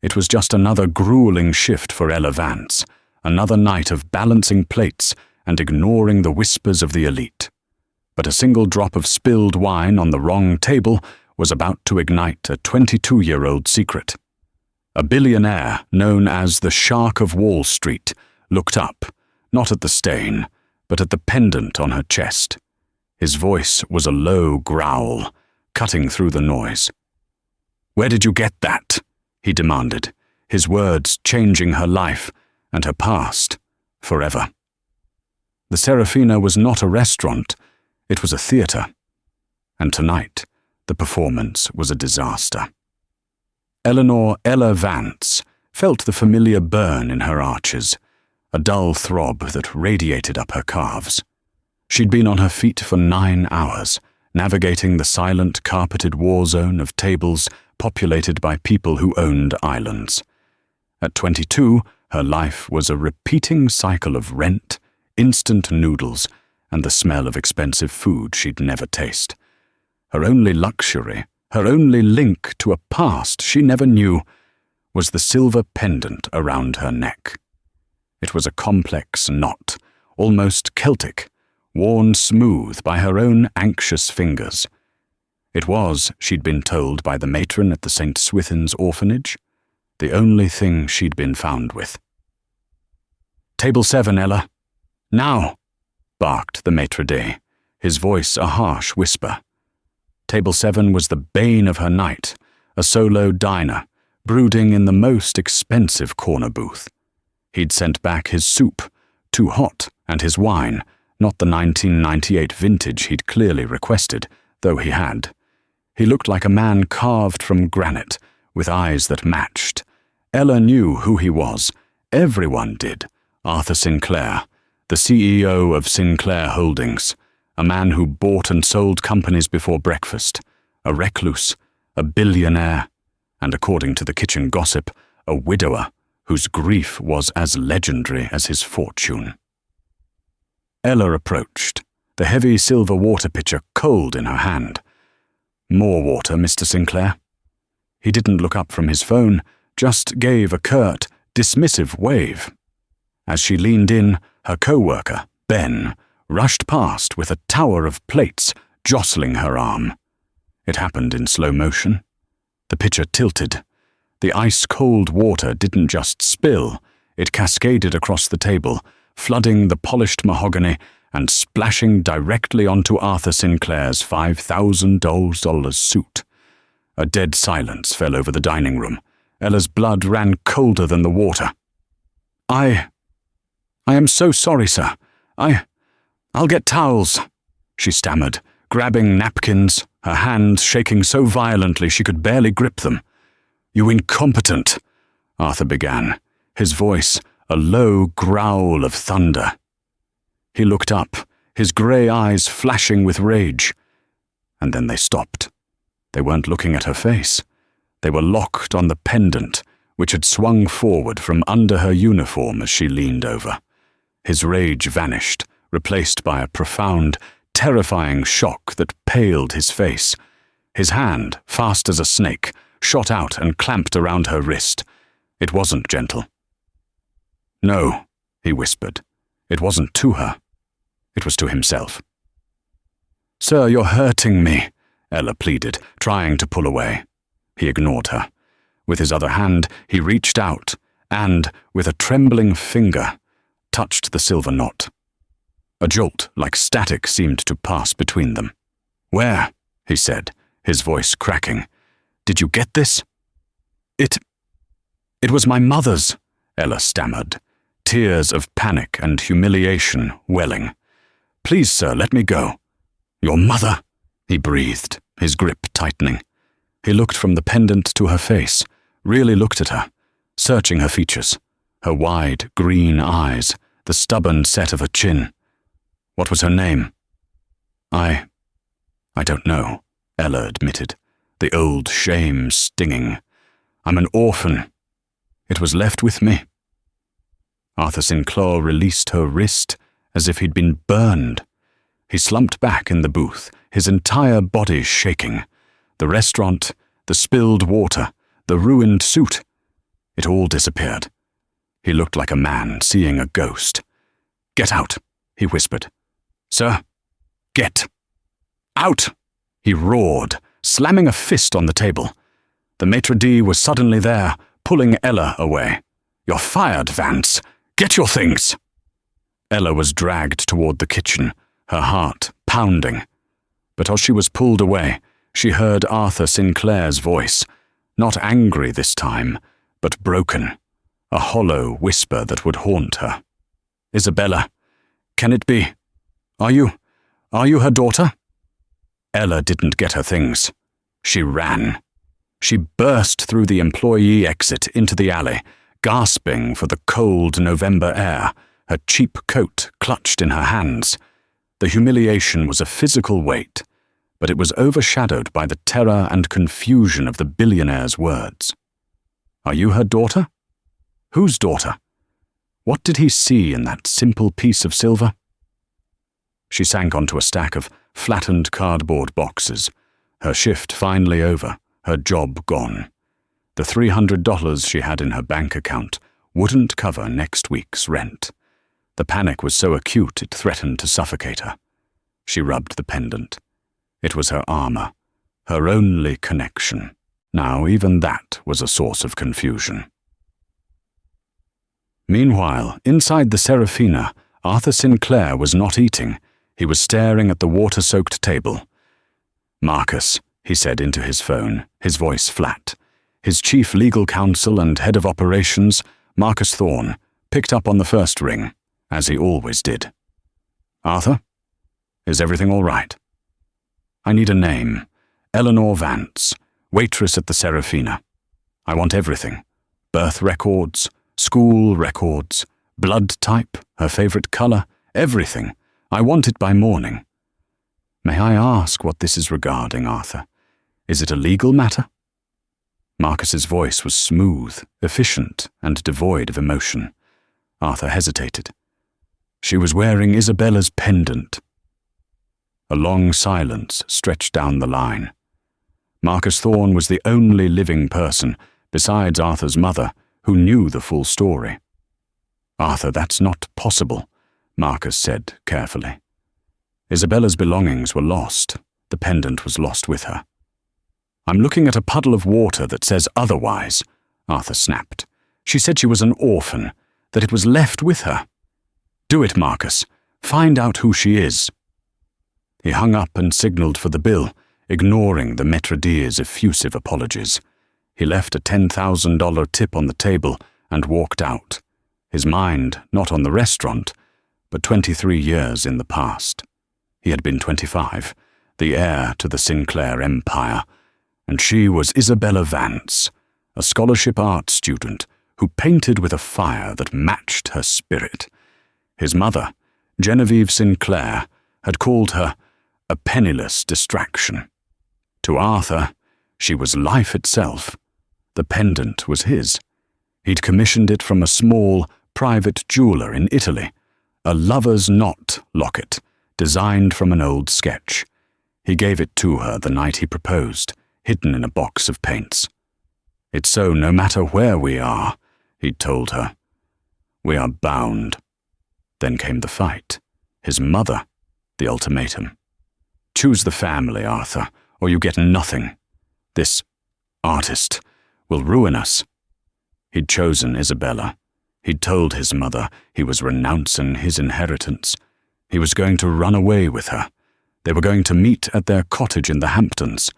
It was just another grueling shift for Ella Vance, another night of balancing plates and ignoring the whispers of the elite. But a single drop of spilled wine on the wrong table was about to ignite a 22-year-old secret. A billionaire known as the Shark of Wall Street looked up, not at the stain, but at the pendant on her chest. His voice was a low growl, cutting through the noise. "Where did you get that?" he demanded, his words changing her life and her past forever. The Serafina was not a restaurant, it was a theater. And tonight, the performance was a disaster. Eleanor Ella Vance felt the familiar burn in her arches, a dull throb that radiated up her calves. She'd been on her feet for 9 hours, navigating the silent carpeted war zone of tables populated by people who owned islands. At 22, her life was a repeating cycle of rent, instant noodles, and the smell of expensive food she'd never taste. Her only luxury, her only link to a past she never knew, was the silver pendant around her neck. It was a complex knot, almost Celtic, worn smooth by her own anxious fingers. It was, she'd been told by the matron at the St. Swithin's orphanage, the only thing she'd been found with. "Table 7, Ella. Now!" barked the maitre d', his voice a harsh whisper. Table 7 was the bane of her night, a solo diner, brooding in the most expensive corner booth. He'd sent back his soup, too hot, and his wine, not the 1998 vintage he'd clearly requested, though he had. He looked like a man carved from granite, with eyes that matched. Ella knew who he was. Everyone did. Arthur Sinclair, the CEO of Sinclair Holdings, a man who bought and sold companies before breakfast, a recluse, a billionaire, and according to the kitchen gossip, a widower whose grief was as legendary as his fortune. Ella approached, the heavy silver water pitcher cold in her hand. "More water, Mr. Sinclair." He didn't look up from his phone, just gave a curt, dismissive wave. As she leaned in, her co-worker, Ben, rushed past with a tower of plates, jostling her arm. It happened in slow motion. The pitcher tilted. The ice-cold water didn't just spill, it cascaded across the table, flooding the polished mahogany and splashing directly onto Arthur Sinclair's $5,000 suit. A dead silence fell over the dining room. Ella's blood ran colder than the water. I am so sorry, sir. I'll get towels," she stammered, grabbing napkins, her hands shaking so violently she could barely grip them. "You incompetent," Arthur began, his voice a low growl of thunder. He looked up, his grey eyes flashing with rage. And then they stopped. They weren't looking at her face. They were locked on the pendant, which had swung forward from under her uniform as she leaned over. His rage vanished, replaced by a profound, terrifying shock that paled his face. His hand, fast as a snake, shot out and clamped around her wrist. It wasn't gentle. "No," he whispered. It wasn't to her. It was to himself. "Sir, you're hurting me," Ella pleaded, trying to pull away. He ignored her. With his other hand, he reached out and, with a trembling finger, touched the silver knot. A jolt like static seemed to pass between them. "Where?" he said, his voice cracking. "Did you get this?" It was my mother's," Ella stammered, tears of panic and humiliation welling. "Please, sir, let me go." "Your mother?" he breathed, his grip tightening. He looked from the pendant to her face, really looked at her, searching her features, her wide green eyes, the stubborn set of her chin. "What was her name?" I don't know," Ella admitted, the old shame stinging. "I'm an orphan. It was left with me." Arthur Sinclair released her wrist as if he'd been burned. He slumped back in the booth, his entire body shaking. The restaurant, the spilled water, the ruined suit. It all disappeared. He looked like a man seeing a ghost. "Get out," he whispered. "Sir, get out," he roared, slamming a fist on the table. The maitre d' was suddenly there, pulling Ella away. "You're fired, Vance. Get your things." Ella was dragged toward the kitchen, her heart pounding. But as she was pulled away, she heard Arthur Sinclair's voice, not angry this time, but broken, a hollow whisper that would haunt her. "Isabella, can it be? Are you her daughter?" Ella didn't get her things. She ran. She burst through the employee exit into the alley, gasping for the cold November air, her cheap coat clutched in her hands. The humiliation was a physical weight, but it was overshadowed by the terror and confusion of the billionaire's words. "Are you her daughter? Whose daughter? What did he see in that simple piece of silver?" She sank onto a stack of flattened cardboard boxes, her shift finally over, her job gone. The $300 she had in her bank account wouldn't cover next week's rent. The panic was so acute it threatened to suffocate her. She rubbed the pendant. It was her armor, her only connection. Now even that was a source of confusion. Meanwhile, inside the Serafina, Arthur Sinclair was not eating. He was staring at the water-soaked table. "Marcus," he said into his phone, his voice flat. His chief legal counsel and head of operations, Marcus Thorne, picked up on the first ring, as he always did. "Arthur? Is everything all right? I need a name. Eleanor Vance, waitress at the Serafina. I want everything. Birth records, school records, blood type, her favorite color, everything. I want it by morning." "May I ask what this is regarding, Arthur? Is it a legal matter?" Marcus's voice was smooth, efficient, and devoid of emotion. Arthur hesitated. She was wearing Isabella's pendant. A long silence stretched down the line. Marcus Thorne was the only living person, besides Arthur's mother, who knew the full story. "Arthur, that's not possible," Marcus said carefully. "Isabella's belongings were lost. The pendant was lost with her." "I'm looking at a puddle of water that says otherwise," Arthur snapped. "She said she was an orphan, that it was left with her. Do it, Marcus. Find out who she is." He hung up and signaled for the bill, ignoring the maitre d's effusive apologies. He left a $10,000 tip on the table and walked out, his mind not on the restaurant, but 23 years in the past. He had been 25, the heir to the Sinclair empire, and she was Isabella Vance, a scholarship art student who painted with a fire that matched her spirit. His mother, Genevieve Sinclair, had called her a penniless distraction. To Arthur, she was life itself. The pendant was his. He'd commissioned it from a small, private jeweler in Italy, a lover's knot locket, designed from an old sketch. He gave it to her the night he proposed, hidden in a box of paints. "It's so no matter where we are," he'd told her. "We are bound." Then came the fight. His mother, the ultimatum. "Choose the family, Arthur, or you get nothing. This artist will ruin us." He'd chosen Isabella. He'd told his mother he was renouncing his inheritance. He was going to run away with her. They were going to meet at their cottage in the Hamptons.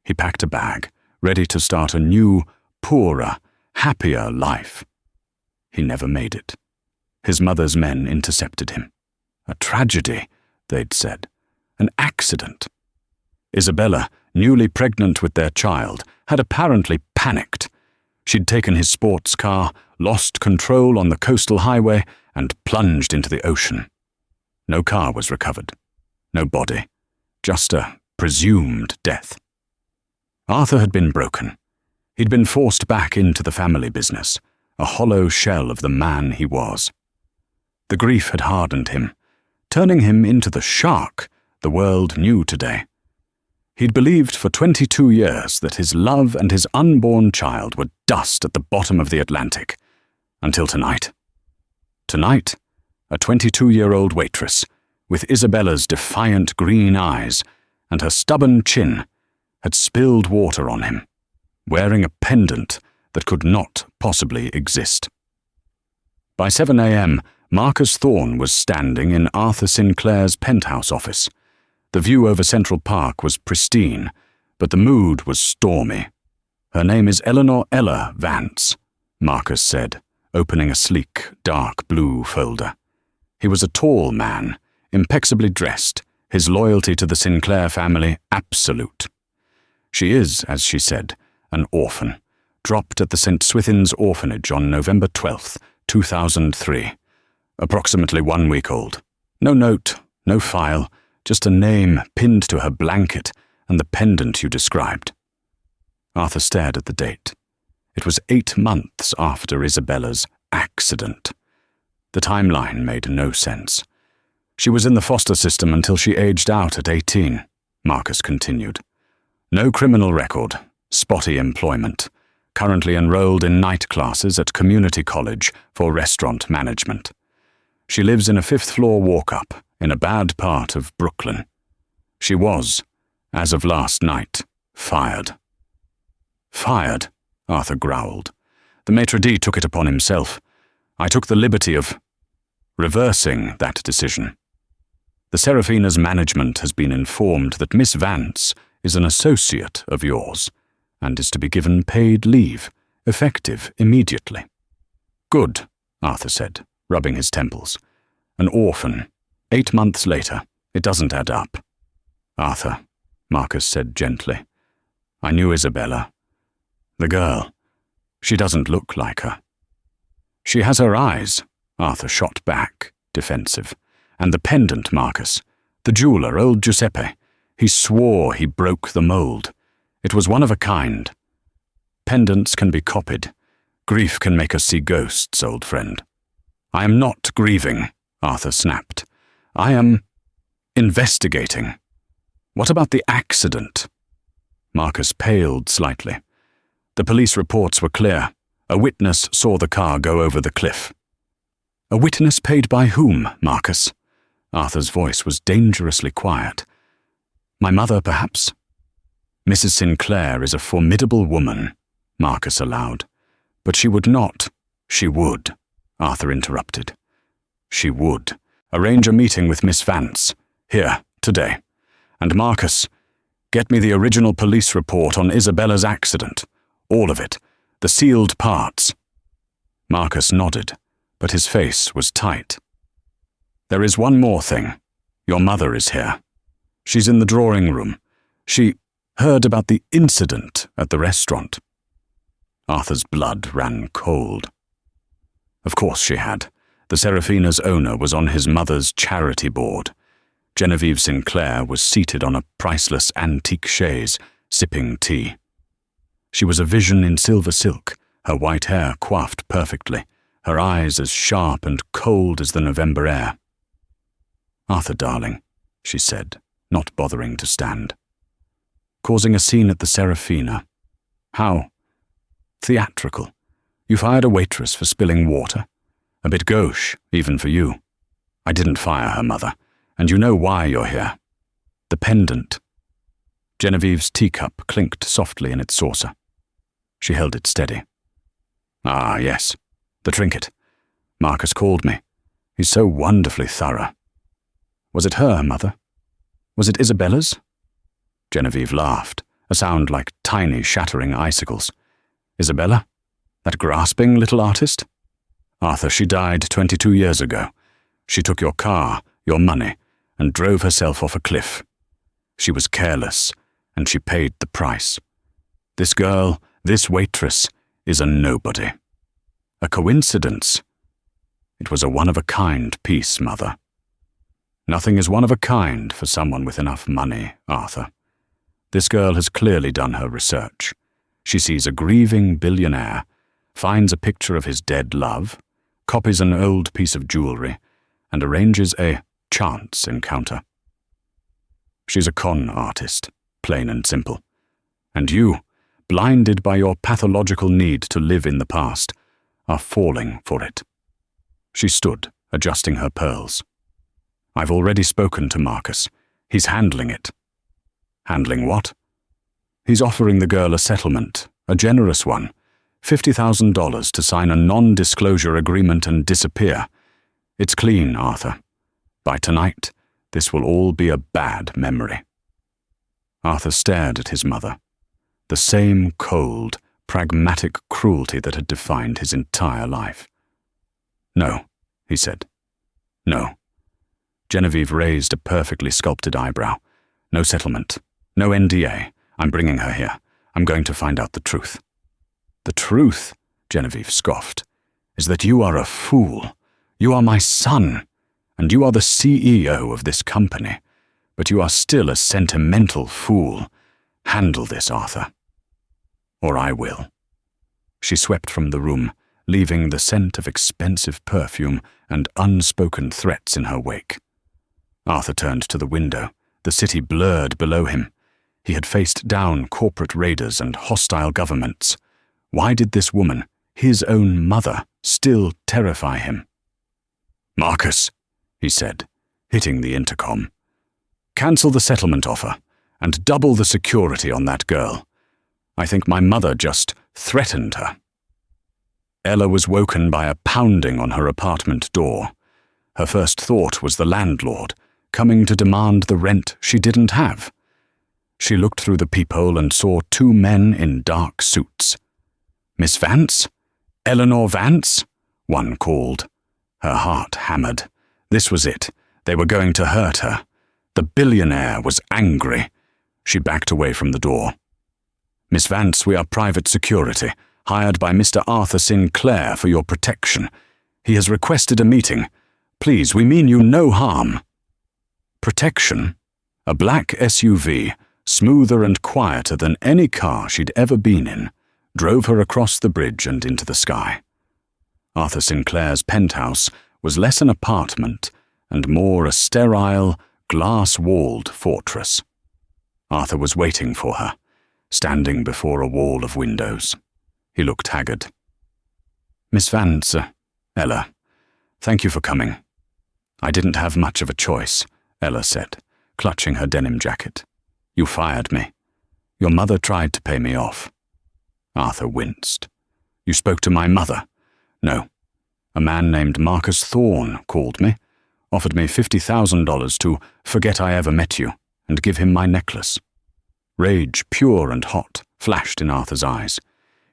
He packed a bag, ready to start a new, poorer, happier life. He never made it. His mother's men intercepted him. A tragedy, they'd said. An accident. Isabella, newly pregnant with their child, had apparently panicked. She'd taken his sports car, lost control on the coastal highway, and plunged into the ocean. No car was recovered. No body. Just a presumed death. Arthur had been broken. He'd been forced back into the family business, a hollow shell of the man he was. The grief had hardened him, turning him into the shark the world knew today. He'd believed for 22 years that his love and his unborn child were dust at the bottom of the Atlantic. Until tonight. Tonight, a 22-year-old waitress, with Isabella's defiant green eyes and her stubborn chin, had spilled water on him, wearing a pendant that could not possibly exist. By 7 a.m., Marcus Thorne was standing in Arthur Sinclair's penthouse office. The view over Central Park was pristine, but the mood was stormy. "Her name is Eleanor Ella Vance," Marcus said, opening a sleek, dark blue folder. He was a tall man, impeccably dressed, his loyalty to the Sinclair family absolute. "She is, as she said, an orphan, dropped at the St. Swithin's orphanage on November 12th, 2003. Approximately 1 week old. No note, no file, just a name pinned to her blanket and the pendant you described." Arthur stared at the date. It was 8 months after Isabella's accident. The timeline made no sense. "She was in the foster system until she aged out at 18, Marcus continued. "No criminal record, spotty employment, currently enrolled in night classes at community college for restaurant management. She lives in a 5th-floor walk-up in a bad part of Brooklyn. She was, as of last night, fired." "Fired?" Arthur growled. "The maitre d' took it upon himself. I took the liberty of reversing that decision. The Serafina's management has been informed that Miss Vance is an associate of yours and is to be given paid leave, effective immediately." "Good," Arthur said, rubbing his temples. "An orphan. 8 months later. It doesn't add up." "Arthur," Marcus said gently, "I knew Isabella. The girl. She doesn't look like her." "She has her eyes," Arthur shot back, defensive. "And the pendant, Marcus. The jeweler, old Giuseppe. He swore he broke the mold. It was one of a kind. Pendants can be copied. Grief can make us see ghosts, old friend." "I am not grieving," Arthur snapped. "I am investigating. What about the accident?" Marcus paled slightly. "The police reports were clear. A witness saw the car go over the cliff." "A witness paid by whom, Marcus?" Arthur's voice was dangerously quiet. "My mother, perhaps?" "Mrs. Sinclair is a formidable woman," Marcus allowed. "But she would not—" "She would," Arthur interrupted. "She would. Arrange a meeting with Miss Vance. Here, today. And Marcus, get me the original police report on Isabella's accident. All of it. The sealed parts." Marcus nodded, but his face was tight. "There is one more thing. Your mother is here. She's in the drawing room. She heard about the incident at the restaurant." Arthur's blood ran cold. Of course she had. The Serafina's owner was on his mother's charity board. Genevieve Sinclair was seated on a priceless antique chaise, sipping tea. She was a vision in silver silk, her white hair coiffed perfectly, her eyes as sharp and cold as the November air. "Arthur, darling," she said, not bothering to stand. "Causing a scene at the Serafina. How theatrical. You fired a waitress for spilling water. A bit gauche, even for you. I didn't fire her, mother, and you know why you're here. The pendant." Genevieve's teacup clinked softly in its saucer. She held it steady. "Ah, yes, the trinket. Marcus called me. He's so wonderfully thorough. Was it her, mother? Was it Isabella's?" Genevieve laughed, a sound like tiny shattering icicles. "Isabella? That grasping little artist? Arthur, she died 22 years ago. She took your car, your money, and drove herself off a cliff. She was careless, and she paid the price. This girl, this waitress, is a nobody. A coincidence? It was a one-of-a-kind piece, mother. Nothing is one-of-a-kind for someone with enough money, Arthur. This girl has clearly done her research. She sees a grieving billionaire, finds a picture of his dead love, copies an old piece of jewelry, and arranges a chance encounter. She's a con artist, plain and simple. And you, blinded by your pathological need to live in the past, are falling for it. She stood, adjusting her pearls. I've already spoken to Marcus. He's handling it. Handling what? He's offering the girl a settlement, a generous one, $50,000 to sign a non-disclosure agreement and disappear. It's clean, Arthur. By tonight, this will all be a bad memory. Arthur stared at his mother. The same cold, pragmatic cruelty that had defined his entire life. No, he said. No. Genevieve raised a perfectly sculpted eyebrow. No settlement. No NDA. I'm bringing her here. I'm going to find out the truth. The truth, Genevieve scoffed, is that you are a fool. You are my son, and you are the CEO of this company. But you are still a sentimental fool. Handle this, Arthur. Or I will. She swept from the room, leaving the scent of expensive perfume and unspoken threats in her wake. Arthur turned to the window, the city blurred below him. He had faced down corporate raiders and hostile governments. Why did this woman, his own mother, still terrify him? Marcus, he said, hitting the intercom. Cancel the settlement offer, and double the security on that girl. I think my mother just threatened her. Ella was woken by a pounding on her apartment door. Her first thought was the landlord, coming to demand the rent she didn't have. She looked through the peephole and saw two men in dark suits. Miss Vance? Eleanor Vance? One called. Her heart hammered. This was it. They were going to hurt her. The billionaire was angry. She backed away from the door. Miss Vance, we are private security, hired by Mr. Arthur Sinclair for your protection. He has requested a meeting. Please, we mean you no harm. Protection? A black SUV, smoother and quieter than any car she'd ever been in, drove her across the bridge and into the sky. Arthur Sinclair's penthouse was less an apartment and more a sterile, glass-walled fortress. Arthur was waiting for her, standing before a wall of windows. He looked haggard. Miss Vance, Ella, thank you for coming. I didn't have much of a choice, Ella said, clutching her denim jacket. You fired me. Your mother tried to pay me off. Arthur winced. You spoke to my mother? No. A man named Marcus Thorne called me, offered me $50,000 to forget I ever met you, and give him my necklace. Rage, pure and hot, flashed in Arthur's eyes.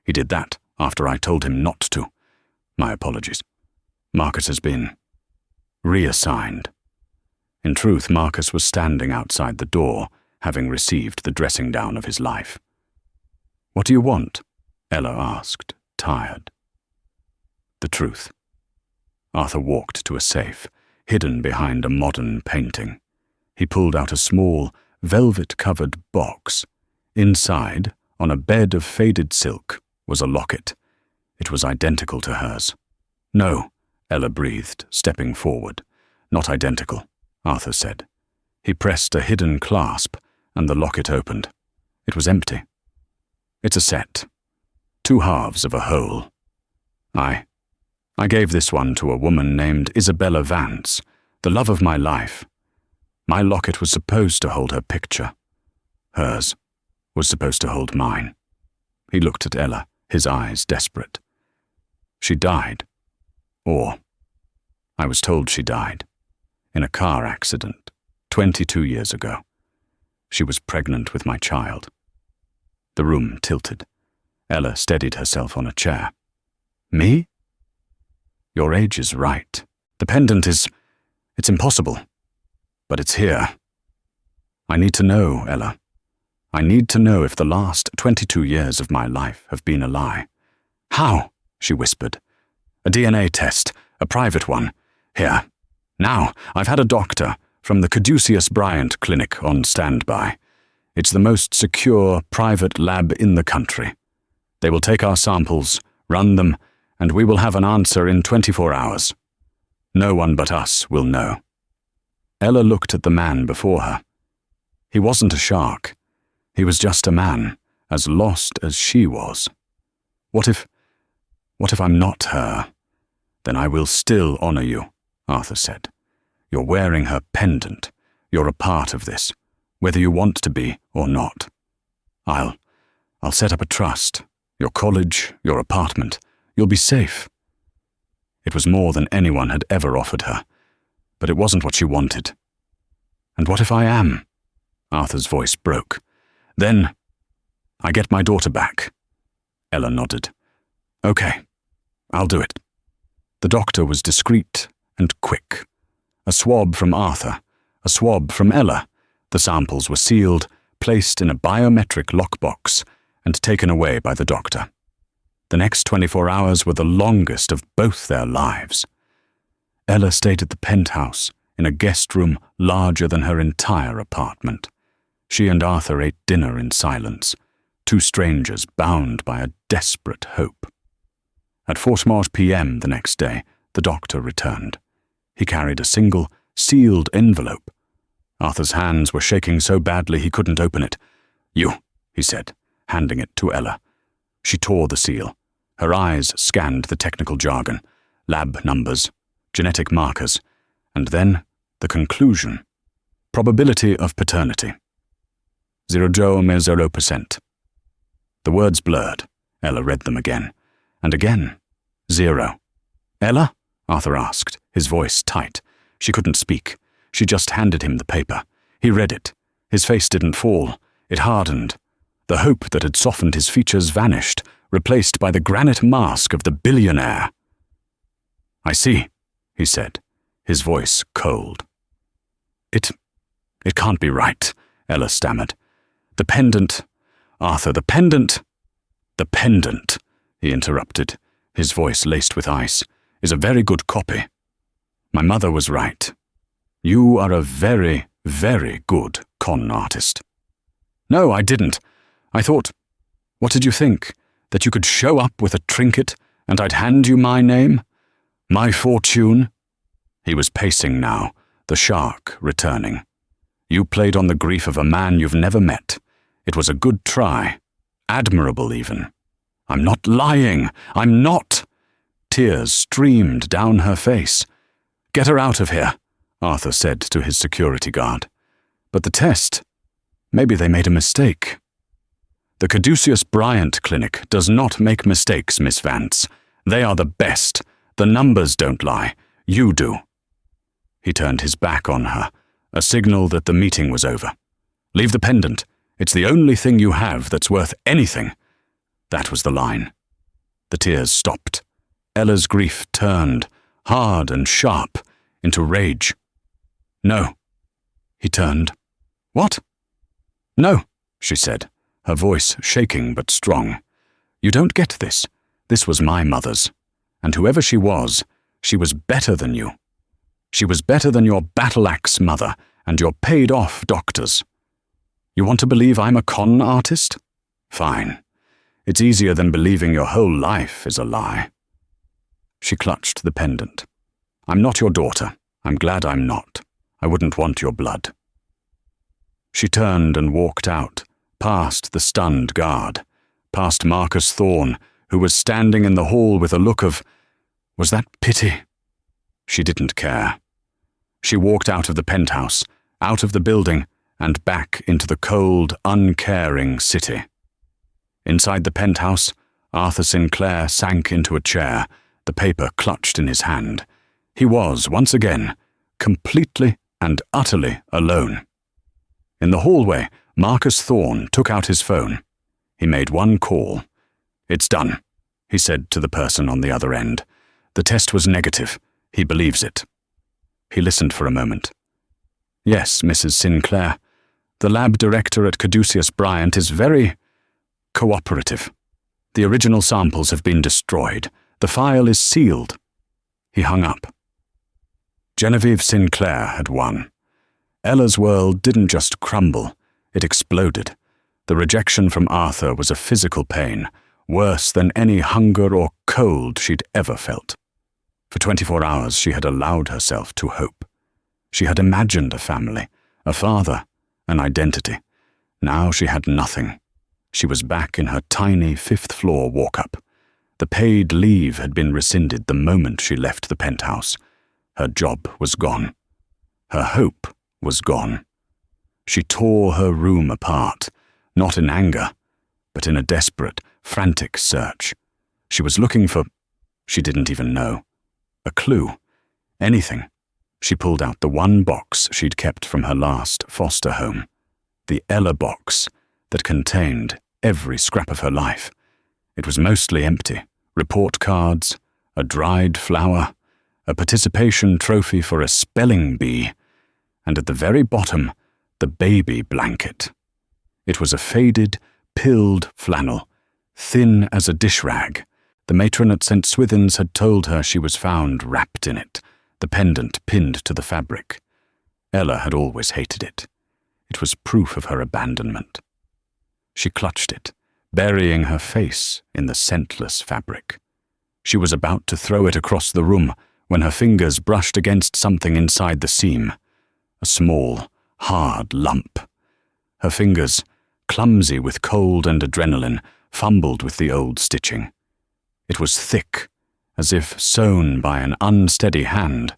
He did that after I told him not to. My apologies. Marcus has been reassigned. In truth, Marcus was standing outside the door, having received the dressing down of his life. What do you want? Ella asked, tired. The truth. Arthur walked to a safe, hidden behind a modern painting. He pulled out a small, velvet-covered box. Inside, on a bed of faded silk, was a locket. It was identical to hers. No, Ella breathed, stepping forward. Not identical, Arthur said. He pressed a hidden clasp, and the locket opened. It was empty. It's a set. Two halves of a whole. I gave this one to a woman named Isabella Vance, the love of my life. My locket was supposed to hold her picture. Hers was supposed to hold mine. He looked at Ella, his eyes desperate. She died. Or, I was told she died. In a car accident, 22 years ago. She was pregnant with my child. The room tilted. Ella steadied herself on a chair. Me? Your age is right. The pendant it's impossible. But it's here. I need to know, Ella. I need to know if the last 22 years of my life have been a lie. How? She whispered. A DNA test, a private one. Here. Now, I've had a doctor from the Caduceus Bryant Clinic on standby. It's the most secure private lab in the country. They will take our samples, run them, and we will have an answer in 24 hours. No one but us will know. Ella looked at the man before her. He wasn't a shark. He was just a man, as lost as she was. What if I'm not her? Then I will still honor you, Arthur said. You're wearing her pendant. You're a part of this, whether you want to be or not. I'll set up a trust. Your college, your apartment. You'll be safe. It was more than anyone had ever offered her, but it wasn't what she wanted. And what if I am? Arthur's voice broke. Then I get my daughter back. Ella nodded. Okay, I'll do it. The doctor was discreet and quick. A swab from Arthur, a swab from Ella. The samples were sealed, placed in a biometric lockbox, and taken away by the doctor. The next 24 hours were the longest of both their lives. Ella stayed at the penthouse, in a guest room larger than her entire apartment. She and Arthur ate dinner in silence, two strangers bound by a desperate hope. At 4:00 p.m. the next day, the doctor returned. He carried a single, sealed envelope. Arthur's hands were shaking so badly he couldn't open it. You, he said, handing it to Ella. She tore the seal. Her eyes scanned the technical jargon, lab numbers, genetic markers, and then the conclusion. Probability of paternity. 0,0%. The words blurred. Ella read them again. And again. 0. Ella? Arthur asked, his voice tight. She couldn't speak. She just handed him the paper. He read it. His face didn't fall. It hardened. The hope that had softened his features vanished, replaced by the granite mask of the billionaire. I see, he said, his voice cold. It can't be right, Ella stammered. The pendant, Arthur, the pendant, he interrupted, his voice laced with ice, is a very good copy. My mother was right. You are a very, very good con artist. No, I didn't. I thought, what did you think? That you could show up with a trinket and I'd hand you my name? My fortune? He was pacing now, the shark returning. You played on the grief of a man you've never met. It was a good try. Admirable, even. I'm not lying. I'm not. Tears streamed down her face. Get her out of here, Arthur said to his security guard. But the test? Maybe they made a mistake. The Caduceus Bryant Clinic does not make mistakes, Miss Vance. They are the best. The numbers don't lie. You do. He turned his back on her, a signal that the meeting was over. Leave the pendant. It's the only thing you have that's worth anything. That was the line. The tears stopped. Ella's grief turned, hard and sharp, into rage. No. He turned. What? No, she said, her voice shaking but strong. You don't get this. This was my mother's. And whoever she was better than you. She was better than your battle-axe mother and your paid-off doctors. You want to believe I'm a con artist? Fine. It's easier than believing your whole life is a lie. She clutched the pendant. I'm not your daughter. I'm glad I'm not. I wouldn't want your blood. She turned and walked out, past the stunned guard, past Marcus Thorne, who was standing in the hall with a look of, was that pity? She didn't care. She walked out of the penthouse, out of the building, and back into the cold, uncaring city. Inside the penthouse, Arthur Sinclair sank into a chair, the paper clutched in his hand. He was, once again, completely and utterly alone. In the hallway, Marcus Thorne took out his phone. He made one call. It's done, he said to the person on the other end. The test was negative. He believes it. He listened for a moment. Yes, Mrs. Sinclair. The lab director at Caduceus Bryant is very cooperative. The original samples have been destroyed. The file is sealed. He hung up. Genevieve Sinclair had won. Ella's world didn't just crumble, it exploded. The rejection from Arthur was a physical pain, worse than any hunger or cold she'd ever felt. For 24 hours she had allowed herself to hope. She had imagined a family, a father, an identity. Now she had nothing. She was back in her tiny fifth-floor walk-up. The paid leave had been rescinded the moment she left the penthouse. Her job was gone. Her hope was gone. She tore her room apart, not in anger, but in a desperate, frantic search. She was looking for, she didn't even know, a clue, anything. She pulled out the one box she'd kept from her last foster home, the Ella box that contained every scrap of her life. It was mostly empty. Report cards, a dried flower, a participation trophy for a spelling bee, and at the very bottom, the baby blanket. It was a faded, pilled flannel, thin as a dish rag. The matron at St. Swithin's had told her she was found wrapped in it, the pendant pinned to the fabric. Ella had always hated it. It was proof of her abandonment. She clutched it, burying her face in the scentless fabric. She was about to throw it across the room when her fingers brushed against something inside the seam, a small, hard lump. Her fingers, clumsy with cold and adrenaline, fumbled with the old stitching. It was thick, as if sewn by an unsteady hand.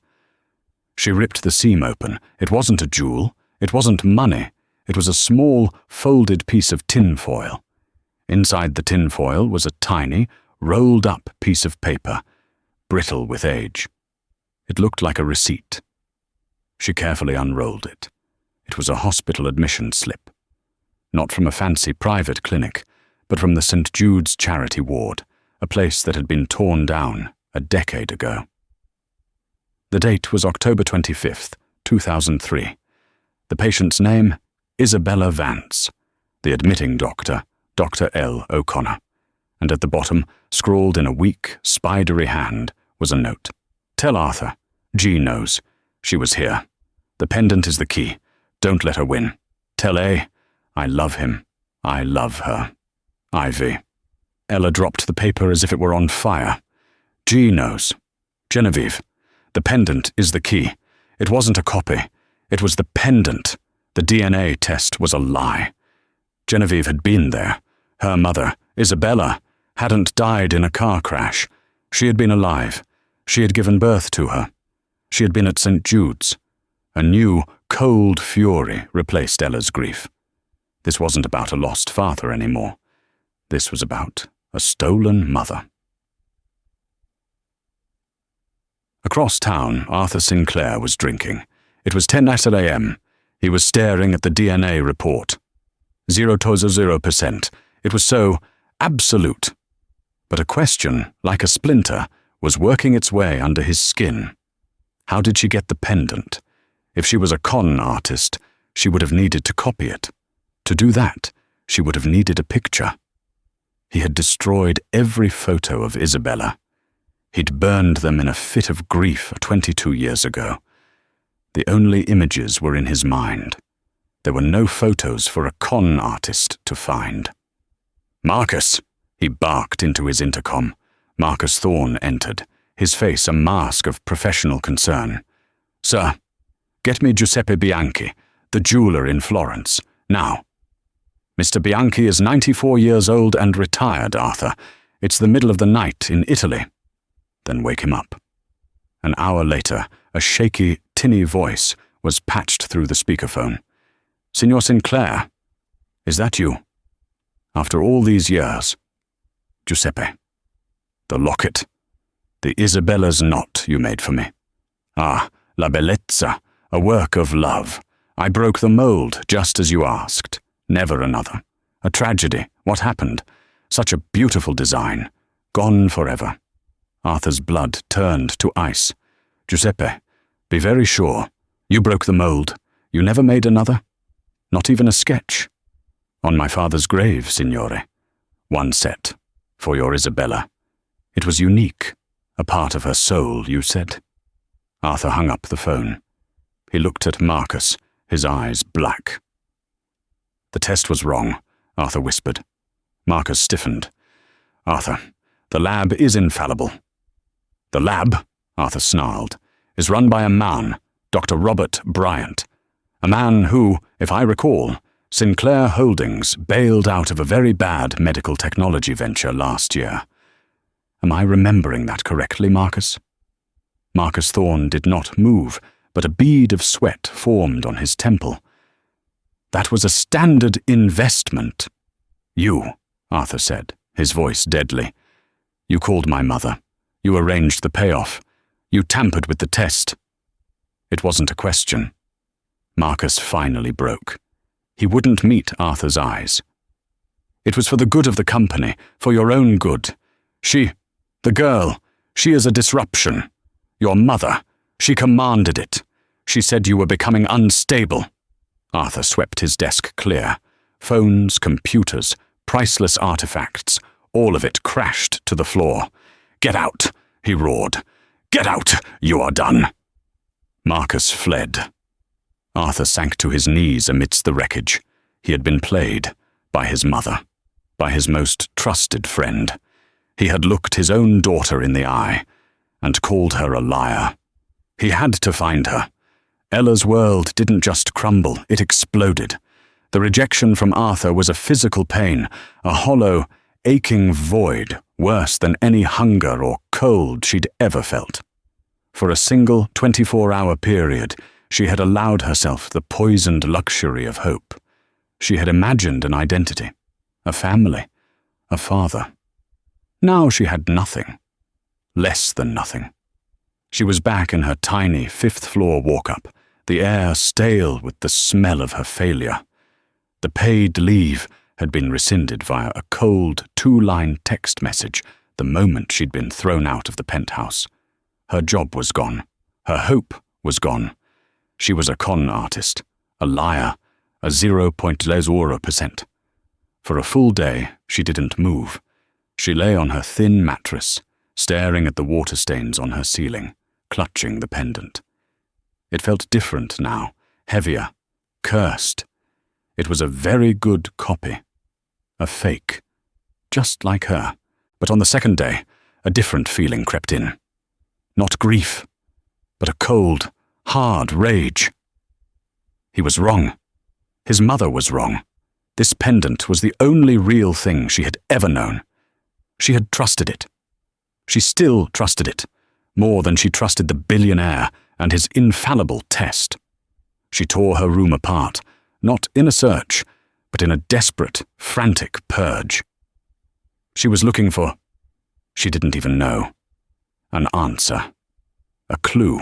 She ripped the seam open. It wasn't a jewel. It wasn't money. It was a small, folded piece of tinfoil. Inside the tinfoil was a tiny, rolled-up piece of paper, brittle with age. It looked like a receipt. She carefully unrolled it. It was a hospital admission slip. Not from a fancy private clinic, but from the St. Jude's charity ward, a place that had been torn down a decade ago. The date was October 25th, 2003. The patient's name, Isabella Vance. The admitting doctor, Dr. L. O'Connor. And at the bottom, scrawled in a weak, spidery hand, was a note. Tell Arthur. G knows. She was here. The pendant is the key. Don't let her win. Tell A. I love him. I love her. Ivy. Ella dropped the paper as if it were on fire. G knows. Genevieve. The pendant is the key. It wasn't a copy. It was the pendant. The DNA test was a lie. Genevieve had been there. Her mother, Isabella, hadn't died in a car crash. She had been alive. She had given birth to her. She had been at St. Jude's. A new, cold fury replaced Ella's grief. This wasn't about a lost father anymore. This was about a stolen mother. Across town, Arthur Sinclair was drinking. It was 10:00 a.m. He was staring at the DNA report. 0.0%. It was so absolute. But a question, like a splinter, was working its way under his skin. How did she get the pendant? If she was a con artist, she would have needed to copy it. To do that, she would have needed a picture. He had destroyed every photo of Isabella. He'd burned them in a fit of grief 22 years ago. The only images were in his mind. There were no photos for a con artist to find. Marcus! He barked into his intercom. Marcus Thorne entered, his face a mask of professional concern. Sir, get me Giuseppe Bianchi, the jeweler in Florence, now. Mr. Bianchi is 94 years old and retired, Arthur. It's the middle of the night in Italy. Then wake him up. An hour later, a shaky, tinny voice was patched through the speakerphone. Signor Sinclair, is that you? After all these years. Giuseppe. The locket. The Isabella's knot you made for me. Ah, La Bellezza, a work of love. I broke the mold just as you asked. Never another. A tragedy. What happened? Such a beautiful design. Gone forever. Arthur's blood turned to ice. Giuseppe, be very sure. You broke the mold. You never made another? Not even a sketch? On my father's grave, signore. One set. For your Isabella. It was unique. A part of her soul, you said. Arthur hung up the phone. He looked at Marcus, his eyes black. The test was wrong, Arthur whispered. Marcus stiffened. Arthur, the lab is infallible. The lab, Arthur snarled, is run by a man, Dr. Robert Bryant. A man who, if I recall, Sinclair Holdings bailed out of a very bad medical technology venture last year. Am I remembering that correctly, Marcus? Marcus Thorne did not move, but a bead of sweat formed on his temple. That was a standard investment. You, Arthur said, his voice deadly. You called my mother. You arranged the payoff. You tampered with the test. It wasn't a question. Marcus finally broke. He wouldn't meet Arthur's eyes. It was for the good of the company, for your own good. The girl, she is a disruption. Your mother, she commanded it. She said you were becoming unstable. Arthur swept his desk clear. Phones, computers, priceless artifacts, all of it crashed to the floor. Get out, he roared. Get out, you are done. Marcus fled. Arthur sank to his knees amidst the wreckage. He had been played by his mother, by his most trusted friend. He had looked his own daughter in the eye and called her a liar. He had to find her. Ella's world didn't just crumble, it exploded. The rejection from Arthur was a physical pain, a hollow, aching void worse than any hunger or cold she'd ever felt. For a single 24-hour period, she had allowed herself the poisoned luxury of hope. She had imagined an identity, a family, a father. Now she had nothing, less than nothing. She was back in her tiny fifth-floor walk-up, the air stale with the smell of her failure. The paid leave had been rescinded via a cold, 2-line text message the moment she'd been thrown out of the penthouse. Her job was gone. Her hope was gone. She was a con artist, a liar, a 0.0%. For a full day, she didn't move. She lay on her thin mattress, staring at the water stains on her ceiling, clutching the pendant. It felt different now, heavier, cursed. It was a very good copy. A fake. Just like her. But on the second day, a different feeling crept in. Not grief, but a cold, hard rage. He was wrong. His mother was wrong. This pendant was the only real thing she had ever known. She had trusted it. She still trusted it, more than she trusted the billionaire and his infallible test. She tore her room apart, not in a search, but in a desperate, frantic purge. She was looking for, she didn't even know, an answer, a clue,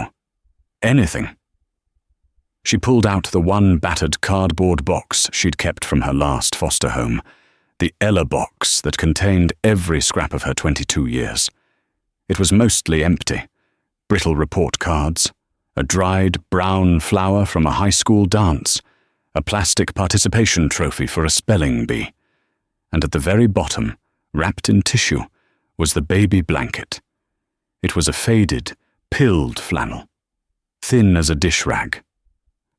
anything. She pulled out the one battered cardboard box she'd kept from her last foster home, the Ella box that contained every scrap of her 22 years. It was mostly empty. Brittle report cards, a dried brown flower from a high school dance, a plastic participation trophy for a spelling bee. And at the very bottom, wrapped in tissue, was the baby blanket. It was a faded, pilled flannel, thin as a dish rag.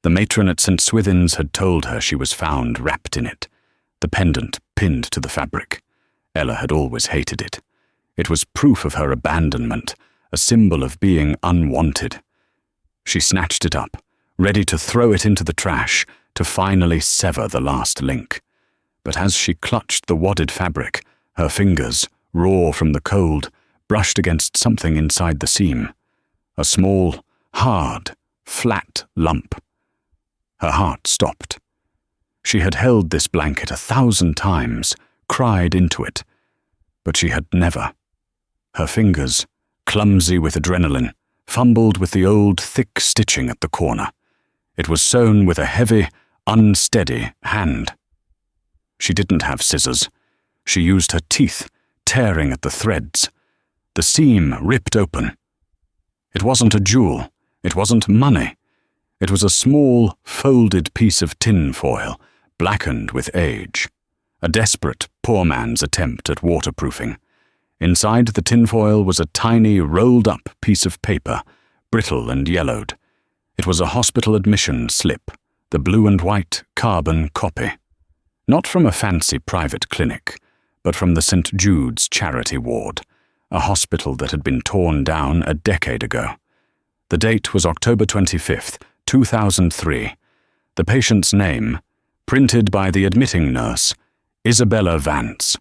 The matron at St. Swithin's had told her she was found wrapped in it, the pendant pinned to the fabric. Ella had always hated it. It was proof of her abandonment, a symbol of being unwanted. She snatched it up, ready to throw it into the trash, to finally sever the last link. But as she clutched the wadded fabric, her fingers, raw from the cold, brushed against something inside the seam. A small, hard, flat lump. Her heart stopped. She had held this blanket 1,000 times, cried into it, but she had never. Her fingers, clumsy with adrenaline, fumbled with the old thick stitching at the corner. It was sewn with a heavy, unsteady hand. She didn't have scissors. She used her teeth, tearing at the threads. The seam ripped open. It wasn't a jewel. It wasn't money. It was a small, folded piece of tin foil, blackened with age. A desperate, poor man's attempt at waterproofing. Inside the tinfoil was a tiny, rolled-up piece of paper, brittle and yellowed. It was a hospital admission slip, the blue and white carbon copy. Not from a fancy private clinic, but from the St. Jude's charity ward, a hospital that had been torn down a decade ago. The date was October 25th, 2003. The patient's name, printed by the admitting nurse, Isabella Vance,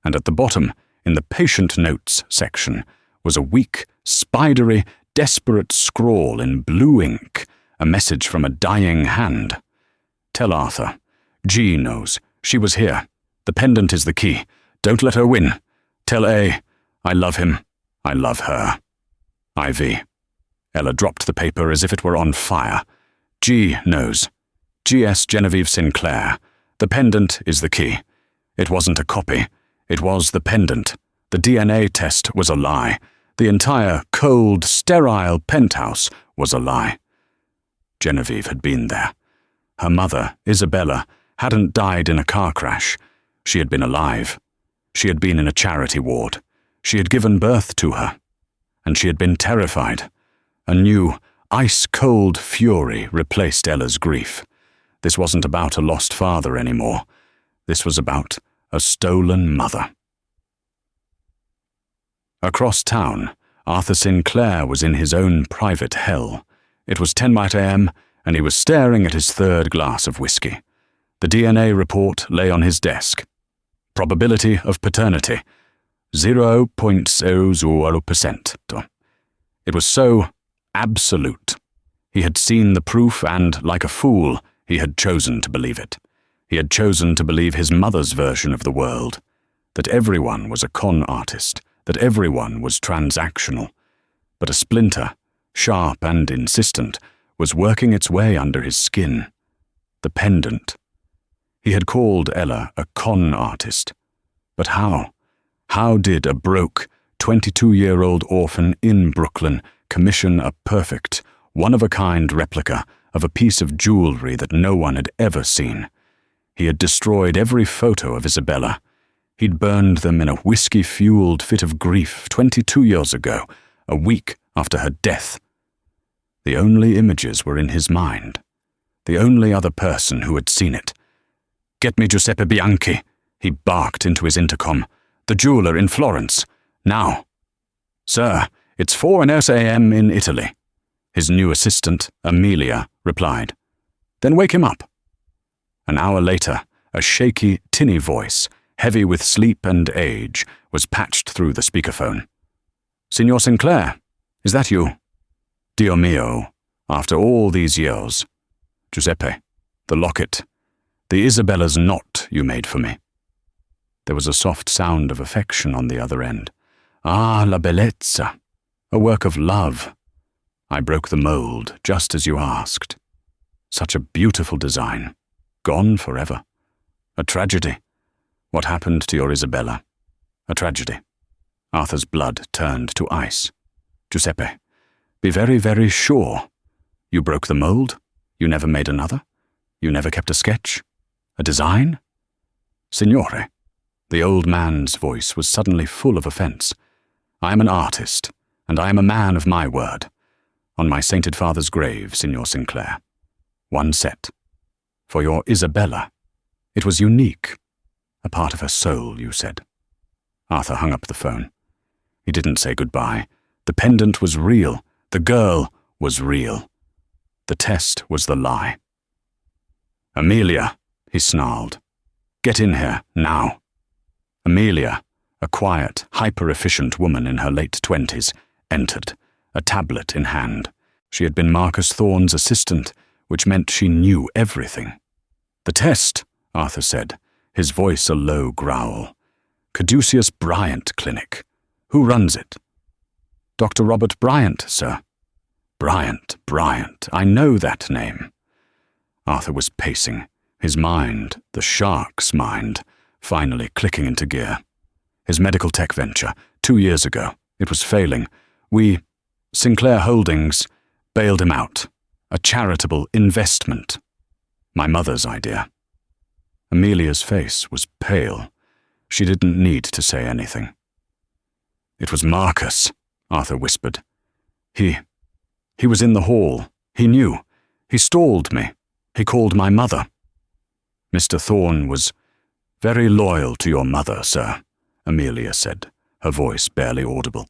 and at the bottom, in the patient notes section, was a weak, spidery, desperate scrawl in blue ink, a message from a dying hand. Tell Arthur. G knows. She was here. The pendant is the key. Don't let her win. Tell A. I love him. I love her. IV. Ella dropped the paper as if it were on fire. G knows. G.S. Genevieve Sinclair. The pendant is the key. It wasn't a copy. It was the pendant. The DNA test was a lie. The entire cold, sterile penthouse was a lie. Genevieve had been there. Her mother, Isabella, hadn't died in a car crash. She had been alive. She had been in a charity ward. She had given birth to her. And she had been terrified. A new, ice-cold fury replaced Ella's grief. This wasn't about a lost father anymore. This was about a stolen mother. Across town, Arthur Sinclair was in his own private hell. It was 10 a.m., and he was staring at his third glass of whiskey. The DNA report lay on his desk. Probability of paternity, 0.00%. It was so absolute. He had seen the proof and, like a fool, he had chosen to believe it. He had chosen to believe his mother's version of the world, that everyone was a con artist, that everyone was transactional. But a splinter, sharp and insistent, was working its way under his skin. The pendant. He had called Ella a con artist. But how? How did a broke, 22-year-old orphan in Brooklyn commission a perfect, one-of-a-kind replica of a piece of jewelry that no one had ever seen? He had destroyed every photo of Isabella. He'd burned them in a whiskey-fueled fit of grief 22 years ago, a week after her death. The only images were in his mind. The only other person who had seen it. "Get me Giuseppe Bianchi," he barked into his intercom. "The jeweler in Florence. Now." "Sir, it's 4:30 a.m. in Italy." His new assistant, Amelia, replied. "Then wake him up." An hour later, a shaky, tinny voice, heavy with sleep and age, was patched through the speakerphone. "Signor Sinclair, is that you?" "Dio mio, after all these years. Giuseppe, the locket, the Isabella's knot you made for me." There was a soft sound of affection on the other end. "Ah, la bellezza, a work of love. I broke the mold, just as you asked. Such a beautiful design. Gone forever. A tragedy. What happened to your Isabella? A tragedy." Arthur's blood turned to ice. "Giuseppe, be very, very sure. You broke the mold? You never made another? You never kept a sketch? A design?" "Signore." The old man's voice was suddenly full of offense. "I am an artist, and I am a man of my word. On my sainted father's grave, Signor Sinclair. One set. For your Isabella. It was unique. A part of her soul, you said." Arthur hung up the phone. He didn't say goodbye. The pendant was real. The girl was real. The test was the lie. "Amelia," he snarled. "Get in here, now." Amelia, a quiet, hyper-efficient woman in her late 20s, entered, a tablet in hand. She had been Marcus Thorne's assistant, which meant she knew everything. "The test," Arthur said, his voice a low growl. "Caduceus Bryant Clinic. Who runs it?" "Dr. Robert Bryant, sir." Bryant, I know that name." Arthur was pacing, his mind, the shark's mind, finally clicking into gear. His medical tech venture, 2 years ago, it was failing. Sinclair Holdings, bailed him out. A charitable investment. My mother's idea. Amelia's face was pale. She didn't need to say anything. "It was Marcus," Arthur whispered. He was in the hall. He knew. He stalled me. He called my mother." "Mr. Thorne was very loyal to your mother, sir," Amelia said, her voice barely audible.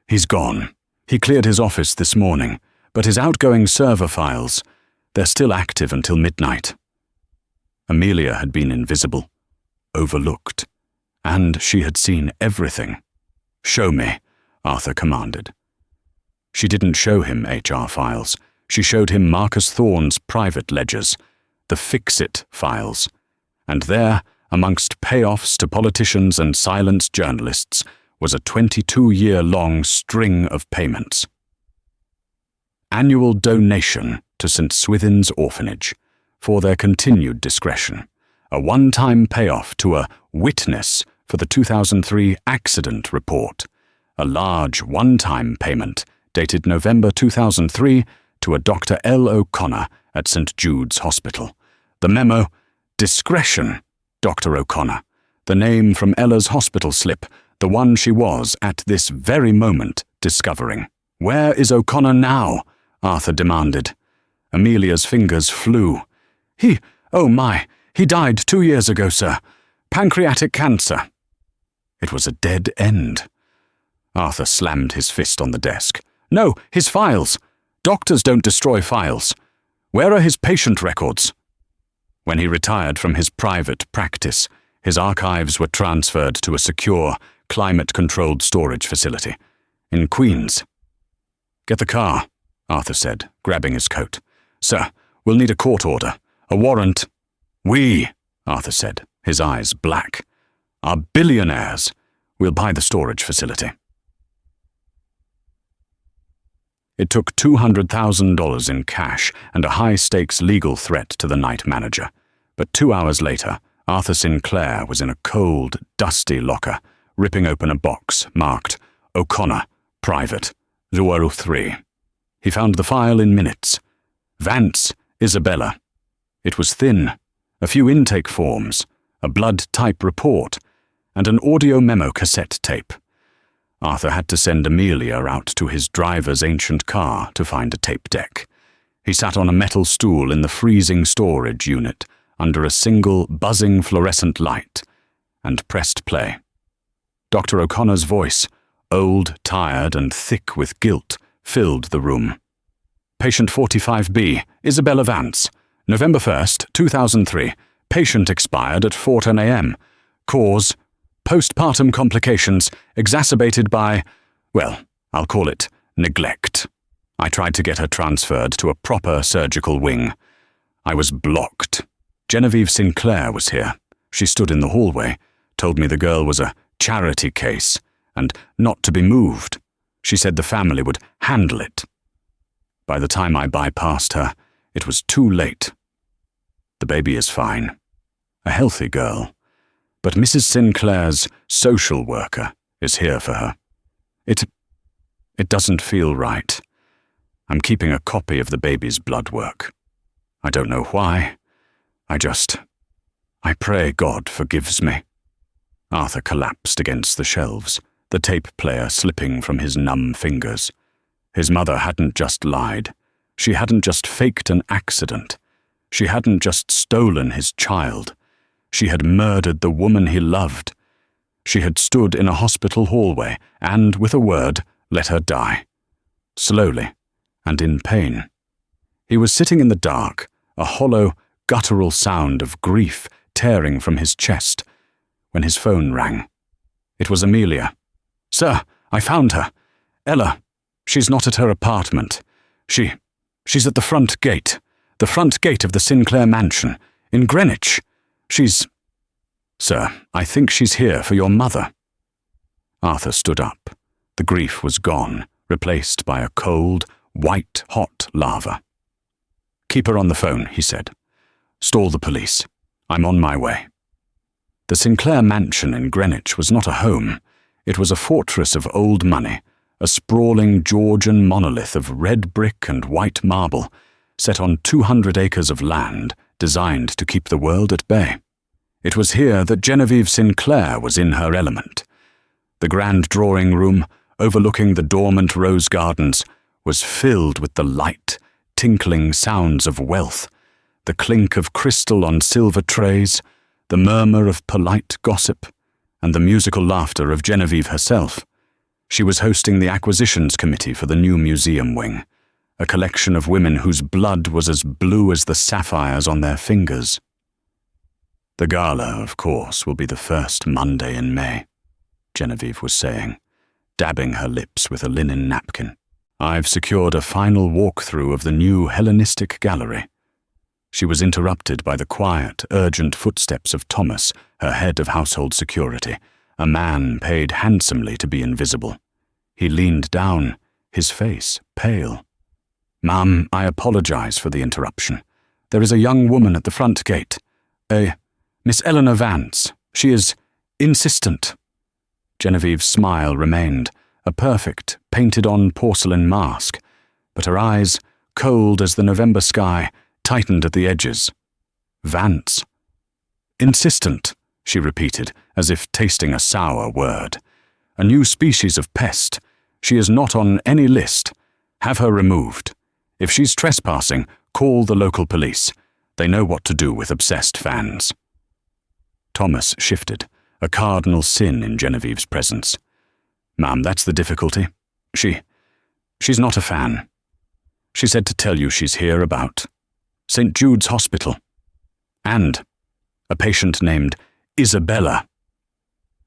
He's gone. He cleared his office this morning, but his outgoing server files, they're still active until midnight." Amelia had been invisible, overlooked, and she had seen everything. "Show me," Arthur commanded. She didn't show him HR files. She showed him Marcus Thorne's private ledgers, the Fix-It files. And there, amongst payoffs to politicians and silent journalists, was a 22-year-long string of payments. Annual donation to St. Swithin's Orphanage for their continued discretion. A one-time payoff to a witness for the 2003 accident report. A large one-time payment dated November 2003 to a Dr. L. O'Connor at St. Jude's Hospital. The memo, "Discretion, Dr. O'Connor," the name from Ella's hospital slip, the one she was, at this very moment, discovering. "Where is O'Connor now?" Arthur demanded. Amelia's fingers flew. Oh my, he died 2 years ago, sir. Pancreatic cancer." It was a dead end. Arthur slammed his fist on the desk. "No, his files. Doctors don't destroy files. Where are his patient records?" When he retired from his private practice, his archives were transferred to a secure, climate-controlled storage facility in Queens. "Get the car," Arthur said, grabbing his coat. "Sir, we'll need a court order. A warrant." "We," Arthur said, his eyes black, "are billionaires. We'll buy the storage facility." It took $200,000 in cash and a high-stakes legal threat to the night manager. But 2 hours later, Arthur Sinclair was in a cold, dusty locker, ripping open a box marked "O'Connor, Private, 003. He found the file in minutes. Vance, Isabella. It was thin, a few intake forms, a blood-type report, and an audio memo cassette tape. Arthur had to send Amelia out to his driver's ancient car to find a tape deck. He sat on a metal stool in the freezing storage unit under a single buzzing fluorescent light and pressed play. Dr. O'Connor's voice, old, tired, and thick with guilt, filled the room. "Patient 45B, Isabella Vance. November 1st, 2003. Patient expired at 4:10 a.m. Cause, postpartum complications exacerbated by, well, I'll call it neglect. I tried to get her transferred to a proper surgical wing. I was blocked. Genevieve Sinclair was here. She stood in the hallway, told me the girl was a charity case and not to be moved. She said the family would handle it. By the time I bypassed her, it was too late. The baby is fine. A healthy girl. But Mrs. Sinclair's social worker is here for her. It doesn't feel right. I'm keeping a copy of the baby's blood work. I don't know why. I pray God forgives me." Arthur collapsed against the shelves, the tape player slipping from his numb fingers. His mother hadn't just lied. She hadn't just faked an accident. She hadn't just stolen his child. She had murdered the woman he loved. She had stood in a hospital hallway and, with a word, let her die. Slowly, and in pain. He was sitting in the dark, a hollow, guttural sound of grief tearing from his chest, when his phone rang. It was Amelia. "Sir, I found her. Ella. She's not at her apartment. She's at the front gate of the Sinclair mansion, in Greenwich. Sir, I think she's here for your mother." Arthur stood up. The grief was gone, replaced by a cold, white-hot lava. "Keep her on the phone," he said. "Stall the police. I'm on my way." The Sinclair mansion in Greenwich was not a home. It was a fortress of old money, a sprawling Georgian monolith of red brick and white marble, set on 200 acres of land designed to keep the world at bay. It was here that Genevieve Sinclair was in her element. The grand drawing room, overlooking the dormant rose gardens, was filled with the light, tinkling sounds of wealth, the clink of crystal on silver trays, the murmur of polite gossip, and the musical laughter of Genevieve herself. She was hosting the acquisitions committee for the new museum wing, a collection of women whose blood was as blue as the sapphires on their fingers. The gala, of course, will be the first Monday in May, Genevieve was saying, dabbing her lips with a linen napkin. I've secured a final walkthrough of the new Hellenistic gallery. She was interrupted by the quiet, urgent footsteps of Thomas, her head of household security, a man paid handsomely to be invisible. He leaned down, his face pale. "Ma'am, I apologize for the interruption. There is a young woman at the front gate. Miss Eleanor Vance. She is insistent." Genevieve's smile remained, a perfect, painted-on porcelain mask, but her eyes, cold as the November sky, tightened at the edges. "Vance." "Insistent," she repeated, as if tasting a sour word. "A new species of pest. She is not on any list. Have her removed. If she's trespassing, call the local police. They know what to do with obsessed fans." Thomas shifted, a cardinal sin in Genevieve's presence. "Ma'am, that's the difficulty. She's not a fan. She said to tell you she's here about St. Jude's Hospital. And a patient named Isabella."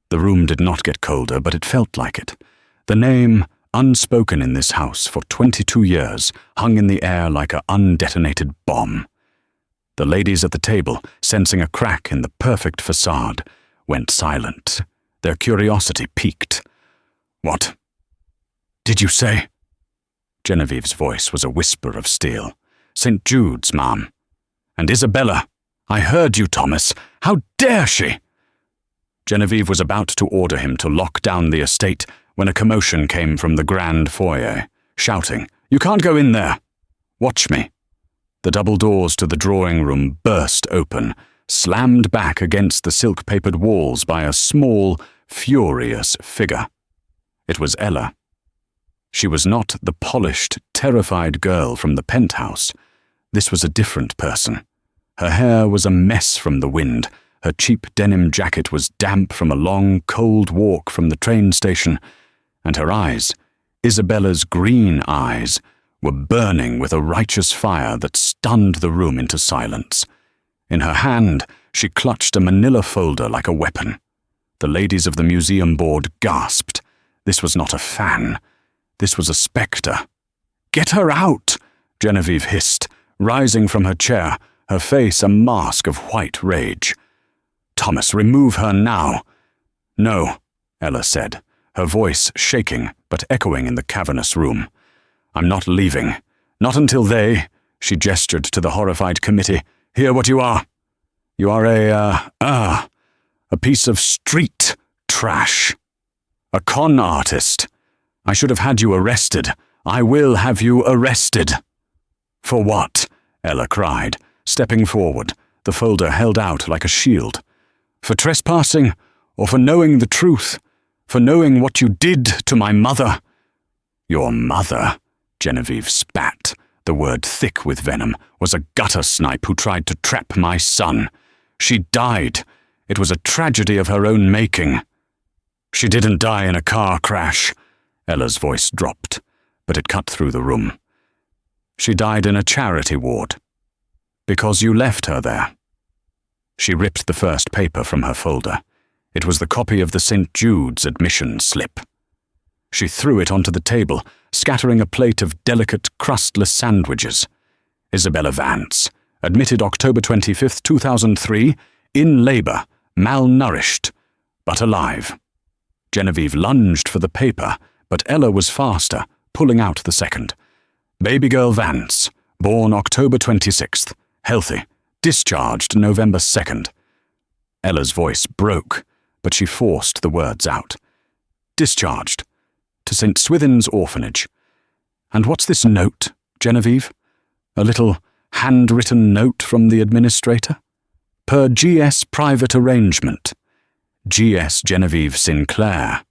The room did not get colder, but it felt like it. The name, unspoken in this house for 22 years, hung in the air like an undetonated bomb. The ladies at the table, sensing a crack in the perfect facade, went silent, their curiosity piqued. "What did you say?" Genevieve's voice was a whisper of steel. "St. Jude's, ma'am. And Isabella. I heard you, Thomas. How dare she?" Genevieve was about to order him to lock down the estate when a commotion came from the grand foyer, shouting, "You can't go in there! Watch me!" The double doors to the drawing room burst open, slammed back against the silk-papered walls by a small, furious figure. It was Ella. She was not the polished, terrified girl from the penthouse. This was a different person. Her hair was a mess from the wind, her cheap denim jacket was damp from a long, cold walk from the train station, and her eyes, Isabella's green eyes, were burning with a righteous fire that stunned the room into silence. In her hand, she clutched a manila folder like a weapon. The ladies of the museum board gasped. This was not a fan. This was a spectre. "Get her out!" Genevieve hissed, rising from her chair, her face a mask of white rage. "Thomas, remove her now." "No," Ella said, her voice shaking but echoing in the cavernous room. "I'm not leaving. Not until they," she gestured to the horrified committee, "hear what you are. You are a piece of street trash. A con artist. I should have had you arrested. I will have you arrested." "For what?" Ella cried, stepping forward, the folder held out like a shield. "For trespassing, or for knowing the truth, for knowing what you did to my mother." "Your mother?" Genevieve spat. The word, thick with venom, was a gutter snipe who tried to trap my son. "She died. It was a tragedy of her own making." "She didn't die in a car crash." Ella's voice dropped, but it cut through the room. "She died in a charity ward. Because you left her there." She ripped the first paper from her folder. It was the copy of the St. Jude's admission slip. She threw it onto the table, scattering a plate of delicate, crustless sandwiches. "Isabella Vance, admitted October 25th, 2003, in labor, malnourished, but alive." Genevieve lunged for the paper, but Ella was faster, pulling out the second. "Baby girl Vance, born October 26th, healthy, discharged November 2nd. Ella's voice broke, but she forced the words out. "Discharged. To St. Swithin's Orphanage. And what's this note, Genevieve? A little handwritten note from the administrator? Per G.S. private arrangement. G.S. Genevieve Sinclair."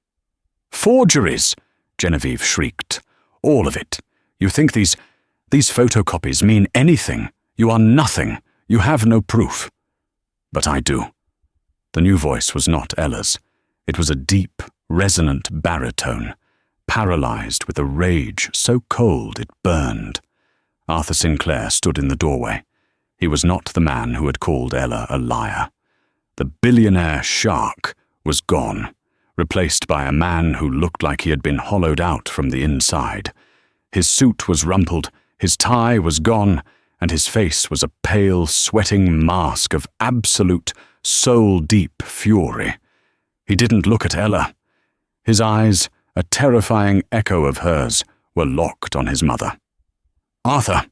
"Forgeries!" Genevieve shrieked. "All of it. You think these photocopies mean anything. You are nothing. You have no proof." "But I do." The new voice was not Ella's. It was a deep, resonant baritone, paralyzed with a rage so cold it burned. Arthur Sinclair stood in the doorway. He was not the man who had called Ella a liar. The billionaire shark was gone, replaced by a man who looked like he had been hollowed out from the inside. His suit was rumpled, his tie was gone, and his face was a pale, sweating mask of absolute, soul-deep fury. He didn't look at Ella. His eyes, a terrifying echo of hers, were locked on his mother. "Arthur!"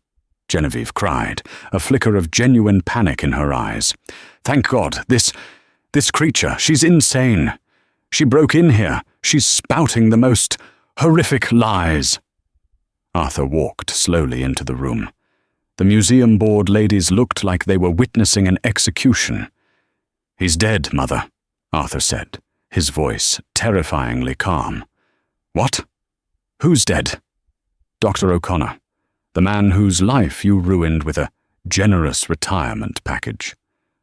Genevieve cried, a flicker of genuine panic in her eyes. "Thank God, this creature, she's insane. She broke in here. She's spouting the most horrific lies." Arthur walked slowly into the room. The museum board ladies looked like they were witnessing an execution. "He's dead, Mother," Arthur said, his voice terrifyingly calm. "What? Who's dead?" "Dr. O'Connor, the man whose life you ruined with a generous retirement package.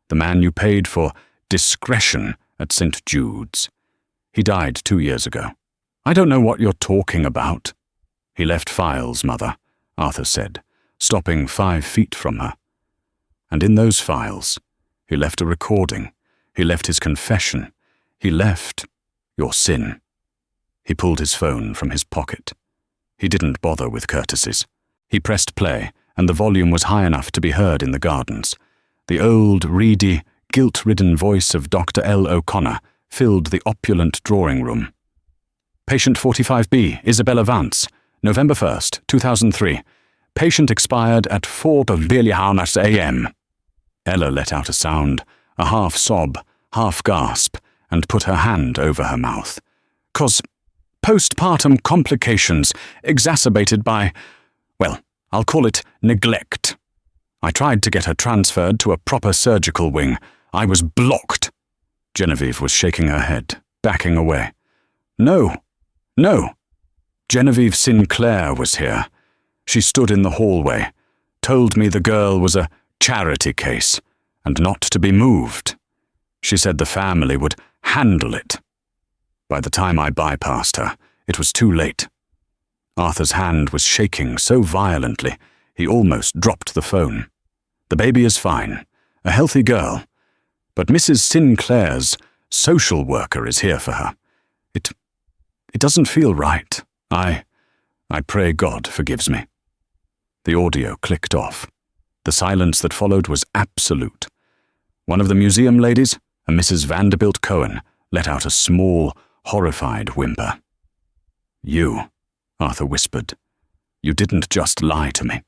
The man you paid for discretion at St. Jude's. He died 2 years ago." "I don't know what you're talking about." "He left files, Mother," Arthur said, stopping 5 feet from her. "And in those files, he left a recording. He left his confession. He left your sin." He pulled his phone from his pocket. He didn't bother with courtesies. He pressed play, and the volume was high enough to be heard in the gardens. The old, reedy, guilt-ridden voice of Dr. L. O'Connor filled the opulent drawing room. "Patient 45B, Isabella Vance, November 1st, 2003. Patient expired at 4 a.m. Ella let out a sound, a half sob, half gasp, and put her hand over her mouth. "'Cause postpartum complications exacerbated by, well, I'll call it neglect. I tried to get her transferred to a proper surgical wing. I was blocked." Genevieve was shaking her head, backing away. No. Genevieve Sinclair was here. She stood in the hallway, told me the girl was a charity case, and not to be moved. She said the family would handle it. By the time I bypassed her, it was too late. Arthur's hand was shaking so violently, he almost dropped the phone. "The baby is fine, a healthy girl, but Mrs. Sinclair's social worker is here for her. It doesn't feel right. I pray God forgives me." The audio clicked off. The silence that followed was absolute. One of the museum ladies, a Mrs. Vanderbilt Cohen, let out a small, horrified whimper. "You," Arthur whispered. "You didn't just lie to me.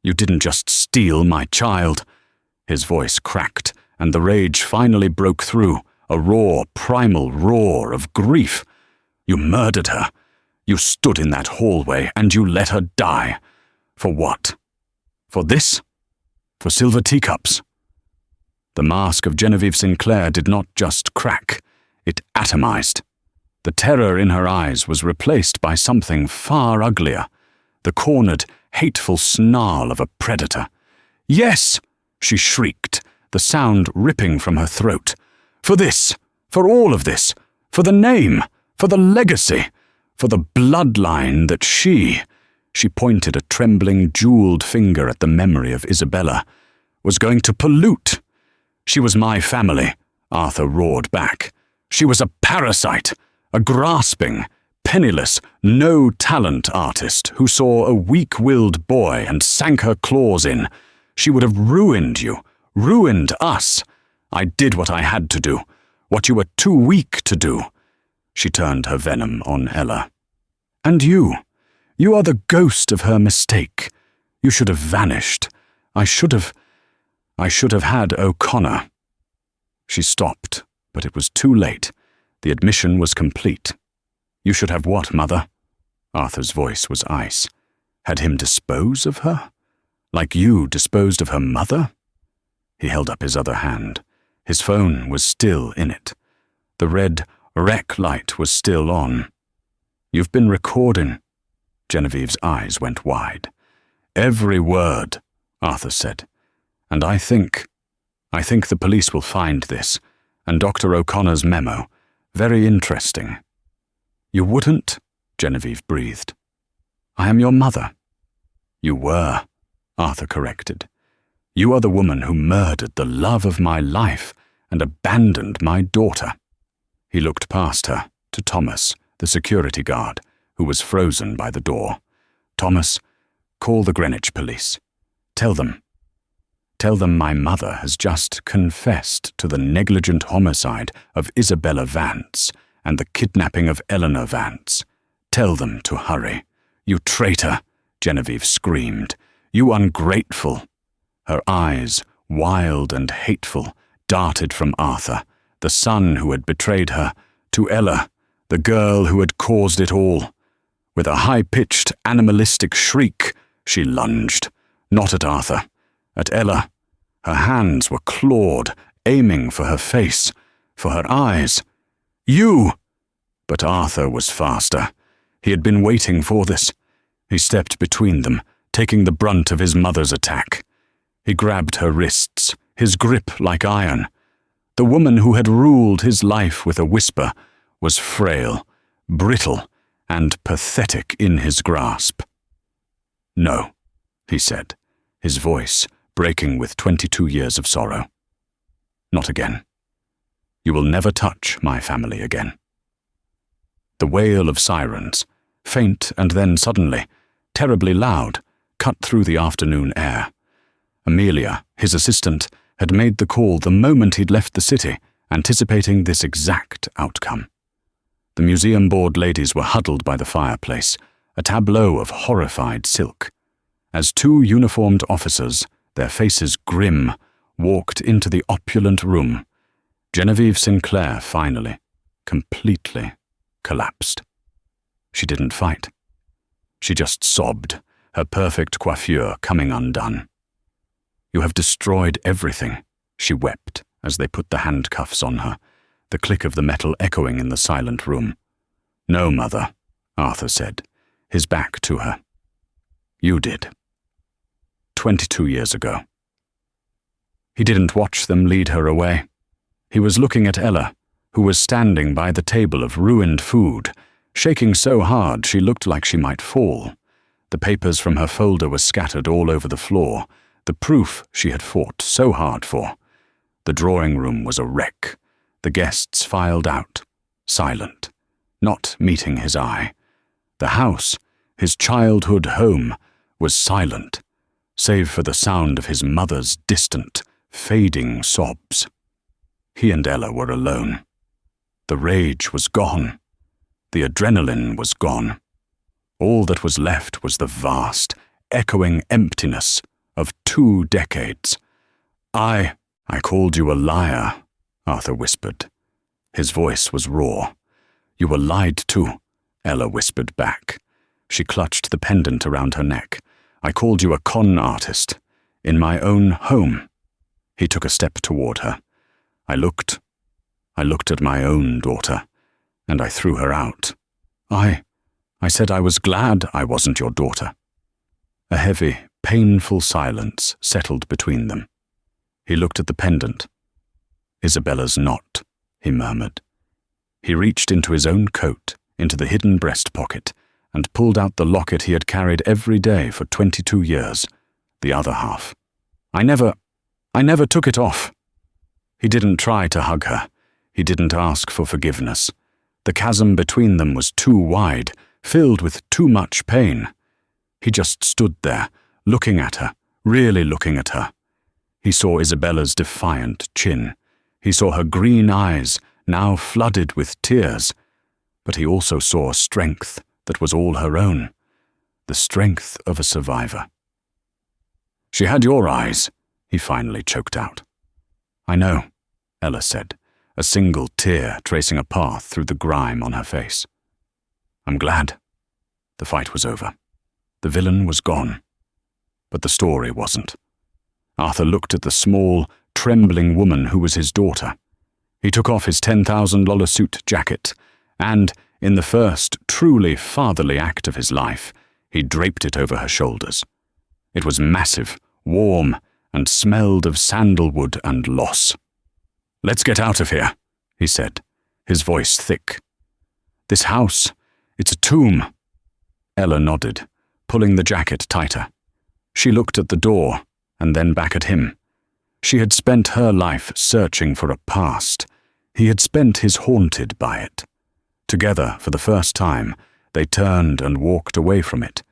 You didn't just steal my child." His voice cracked, and the rage finally broke through, a raw, primal roar of grief. "You murdered her. You stood in that hallway and you let her die. For what? For this? For silver teacups?" The mask of Genevieve Sinclair did not just crack, it atomized. The terror in her eyes was replaced by something far uglier, the cornered, hateful snarl of a predator. "Yes!" she shrieked, the sound ripping from her throat. "For this, for all of this, for the name, for the legacy, for the bloodline that she pointed a trembling, jeweled finger at the memory of Isabella, was going to pollute. She was my family," Arthur roared back. "She was a parasite, a grasping, penniless, no-talent artist who saw a weak-willed boy and sank her claws in. She would have ruined you, ruined us. I did what I had to do, what you were too weak to do." She turned her venom on Ella. "And you are the ghost of her mistake. You should have vanished. I should have had O'Connor." She stopped, but it was too late. The admission was complete. "You should have what, Mother?" Arthur's voice was ice. "Had him dispose of her? Like you disposed of her mother?" He held up his other hand. His phone was still in it. The red rec light was still on. "You've been recording." Genevieve's eyes went wide. "Every word," Arthur said. "And I think the police will find this, and Dr. O'Connor's memo. Very interesting." "You wouldn't?" Genevieve breathed. "I am your mother." "You were," Arthur corrected. "You are the woman who murdered the love of my life and abandoned my daughter." He looked past her to Thomas, the security guard, who was frozen by the door. "Thomas, call the Greenwich police. Tell them my mother has just confessed to the negligent homicide of Isabella Vance and the kidnapping of Eleanor Vance. Tell them to hurry." "You traitor!" Genevieve screamed. "You ungrateful!" Her eyes, wild and hateful, darted from Arthur, the son who had betrayed her, to Ella, the girl who had caused it all. With a high-pitched, animalistic shriek, she lunged, not at Arthur, at Ella. Her hands were clawed, aiming for her face, for her eyes. "You!" But Arthur was faster. He had been waiting for this. He stepped between them, taking the brunt of his mother's attack. He grabbed her wrists, his grip like iron. The woman who had ruled his life with a whisper was frail, brittle, and pathetic in his grasp. "No," he said, his voice breaking with 22 years of sorrow. "Not again. You will never touch my family again." The wail of sirens, faint and then suddenly, terribly loud, cut through the afternoon air. Amelia, his assistant, had made the call the moment he'd left the city, anticipating this exact outcome. The museum board ladies were huddled by the fireplace, a tableau of horrified silk. As two uniformed officers, their faces grim, walked into the opulent room, Genevieve Sinclair finally, completely, collapsed. She didn't fight. She just sobbed, her perfect coiffure coming undone. "You have destroyed everything," she wept as they put the handcuffs on her, the click of the metal echoing in the silent room. "No, Mother," Arthur said, his back to her. "You did. 22 years ago." He didn't watch them lead her away. He was looking at Ella, who was standing by the table of ruined food, shaking so hard she looked like she might fall. The papers from her folder were scattered all over the floor, the proof she had fought so hard for. The drawing room was a wreck. The guests filed out, silent, not meeting his eye. The house, his childhood home, was silent, save for the sound of his mother's distant, fading sobs. He and Ella were alone. The rage was gone. The adrenaline was gone. All that was left was the vast, echoing emptiness of 2 decades. I called you a liar," Arthur whispered. His voice was raw. "You were lied to," Ella whispered back. She clutched the pendant around her neck. "I called you a con artist, in my own home." He took a step toward her. I looked at my own daughter, and I threw her out. I said I was glad I wasn't your daughter." A heavy, painful silence settled between them. He looked at the pendant. "Isabella's not," he murmured. He reached into his own coat, into the hidden breast pocket, and pulled out the locket he had carried every day for 22 years, the other half. I never took it off." He didn't try to hug her. He didn't ask for forgiveness. The chasm between them was too wide, filled with too much pain. He just stood there, looking at her, really looking at her. He saw Isabella's defiant chin. He saw her green eyes, now flooded with tears. But he also saw strength that was all her own, the strength of a survivor. "She had your eyes," he finally choked out. "I know," Ella said, a single tear tracing a path through the grime on her face. "I'm glad." The fight was over. The villain was gone. But the story wasn't. Arthur looked at the small, trembling woman who was his daughter. He took off his $10,000 suit jacket, and, in the first truly fatherly act of his life, he draped it over her shoulders. It was massive, warm, and smelled of sandalwood and loss. "Let's get out of here," he said, his voice thick. "This house, it's a tomb." Ella nodded, pulling the jacket tighter. She looked at the door, and then back at him. She had spent her life searching for a past. He had spent his haunted by it. Together, for the first time, they turned and walked away from it,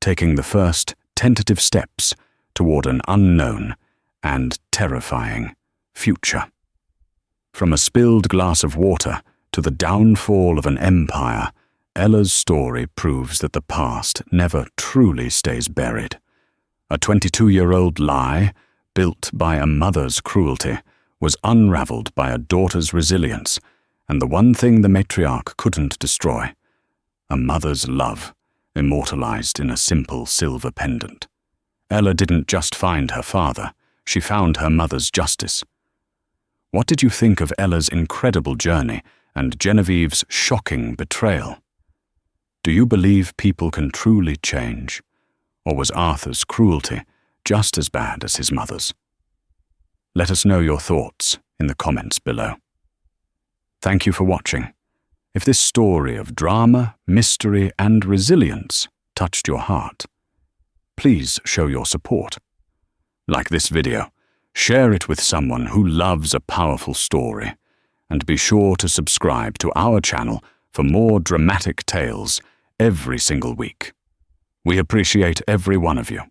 taking the first tentative steps toward an unknown and terrifying future. From a spilled glass of water to the downfall of an empire, Ella's story proves that the past never truly stays buried. A 22-year-old lie, built by a mother's cruelty, was unraveled by a daughter's resilience, and the one thing the matriarch couldn't destroy, a mother's love, immortalized in a simple silver pendant. Ella didn't just find her father, she found her mother's justice. What did you think of Ella's incredible journey and Genevieve's shocking betrayal? Do you believe people can truly change? Or was Arthur's cruelty just as bad as his mother's? Let us know your thoughts in the comments below. Thank you for watching. If this story of drama, mystery, and resilience touched your heart, please show your support. Like this video, share it with someone who loves a powerful story, and be sure to subscribe to our channel for more dramatic tales every single week. We appreciate every one of you.